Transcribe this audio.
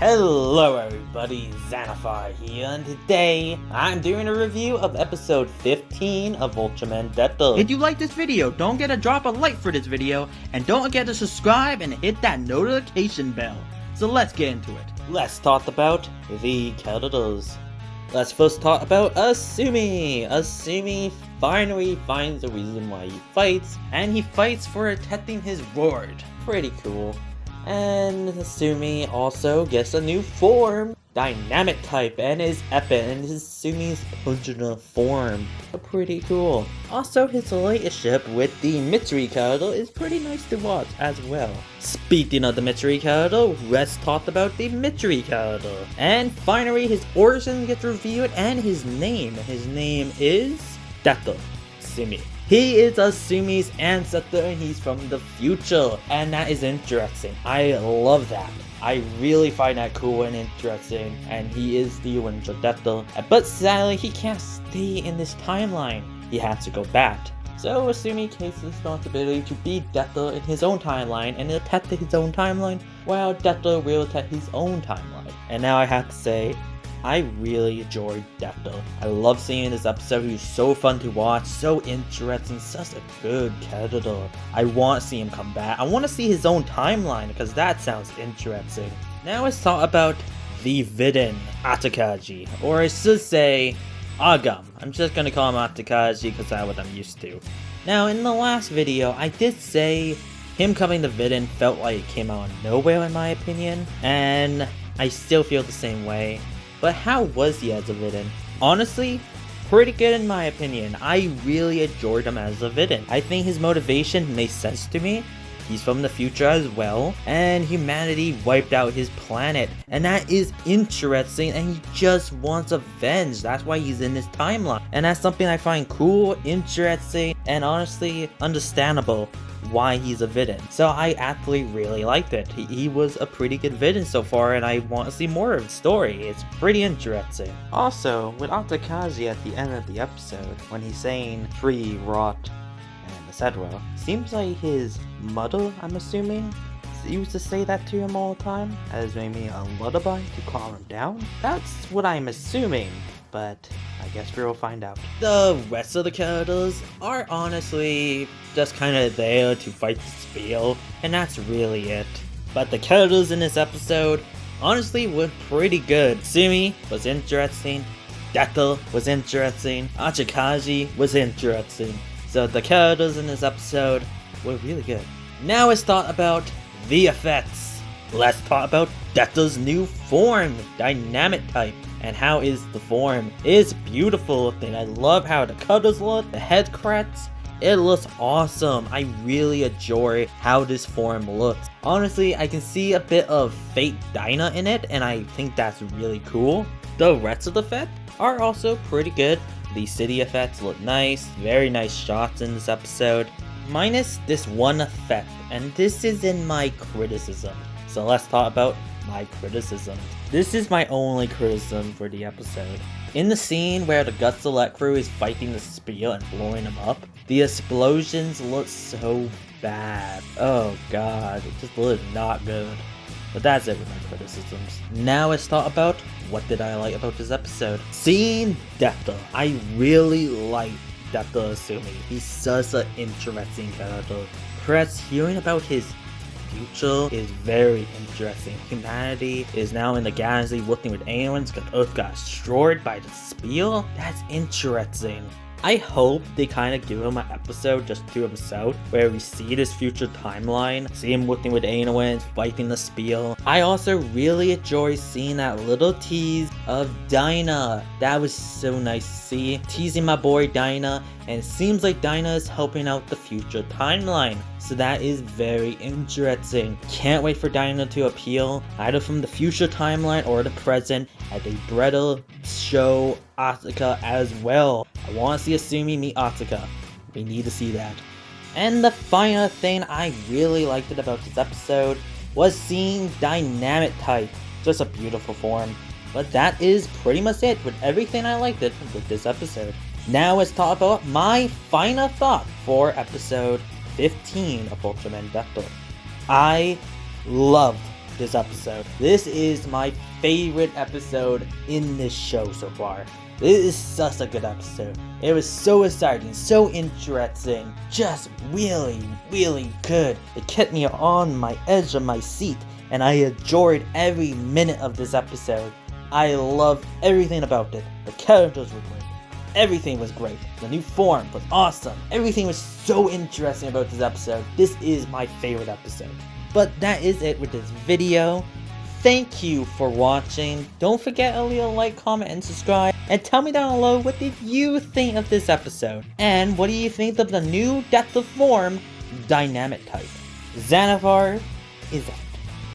Hello everybody, Xanafar here, and today I'm doing a review of episode 15 of Ultraman Decker. If you like this video, don't forget to drop a like for this video, and don't forget to subscribe and hit that notification bell. So let's get into it. Let's talk about the characters. Let's first talk about Asumi. Asumi finally finds a reason why he fights, and he fights for protecting his ward. Pretty cool. And Asumi also gets a new form, Dynamic type, and is epic, and is Asumi's original form. Pretty cool. Also, his relationship with the Mitsuri character is pretty nice to watch as well. Speaking of the Mitsuri character, let's talk about the Mitsuri character. And finally, his origin gets revealed and his name. His name is Decker Asumi. He is Asumi's ancestor and he's from the future, and that is interesting. I love that. I really find that cool and interesting, and he is the original Decker. But sadly, he can't stay in this timeline. He has to go back. So Asumi takes the responsibility to be Decker in his own timeline and attack his own timeline, while Decker will attack his own timeline. And now I have to say, I really enjoyed Decker. I love seeing this episode. He's so fun to watch, so interesting, such a good character. I want to see him come back. I want to see his own timeline because that sounds interesting. Now let's talk about the villain, Atakaji, or I should say, Agam. I'm just gonna call him Atakaji because that's what I'm used to. Now in the last video, I did say him coming the villain felt like it came out of nowhere in my opinion, and I still feel the same way. But how was he as a villain? Honestly, pretty good in my opinion. I really enjoyed him as a villain. I think his motivation makes sense to me. He's from the future as well, and humanity wiped out his planet, and that is interesting, and he just wants revenge. That's why he's in this timeline, and that's something I find cool, interesting, and honestly understandable why he's a villain. So I actually really liked it. He was a pretty good villain so far, and I want to see more of his story. It's pretty interesting. Also, with Atakaji at the end of the episode, when he's saying tree, rot, and etc., seems like his mother, I'm assuming, used to say that to him all the time, as maybe a lullaby to calm him down. That's what I'm assuming, but I guess we'll find out. The rest of the characters are honestly just kind of there to fight the spiel, and that's really it. But the characters in this episode honestly were pretty good. Asumi was interesting, Decker was interesting, Atakaji was interesting. So the characters in this episode were really good. Now let's talk about the effects. Let's talk about Decker's new form, Dynamic type. And how is the form? It's beautiful looking. I love how the colors look, the head cracks. It looks awesome. I really enjoy how this form looks. Honestly, I can see a bit of fake Dyna in it, and I think that's really cool. The rest of the effects are also pretty good. The city effects look nice, very nice shots in this episode. Minus this one effect, and this is in my criticism. So let's talk about my criticism. This is my only criticism for the episode. In the scene where the Guts Select crew is fighting the spear and blowing them up, the explosions look so bad. Oh god, it just looks not good. But that's it with my criticisms. Now let's talk about what did I like about this episode. Seeing Decker, I really like Decker Asumi. He's such an interesting character. Plus, hearing about his future is very interesting. Humanity is now in the galaxy working with aliens because Earth got destroyed by the spear. That's interesting. I hope they kind of give him an episode just to himself where we see this future timeline, see him working with aliens, fighting the spear. I also really enjoy seeing that little tease of Dyna. That was so nice to see. Teasing my boy Dyna, and it seems like Dyna is helping out the future timeline. So that is very interesting. Can't wait for Dyna to appeal, either from the future timeline or the present, as they better show Asuka as well. I want to see Asumi meet Asuka. We need to see that. And the final thing I really liked about this episode was seeing Dynamic type. Just a beautiful form. But that is pretty much it with everything I liked it with this episode. Now let's talk about my final thought for episode 15 of Ultraman Decker. I loved this episode. This is my favorite episode in this show so far. This is such a good episode. It was so exciting, so interesting, just really, really good. It kept me on my edge of my seat, and I enjoyed every minute of this episode. I loved everything about it. The characters were great. Everything was great. The new form was awesome. Everything was so interesting about this episode. This is my favorite episode. But that is it with this video. Thank you for watching. Don't forget to leave a like, comment, and subscribe. And tell me down below, what did you think of this episode? And what do you think of the new depth of form dynamic type? Xanathar is out.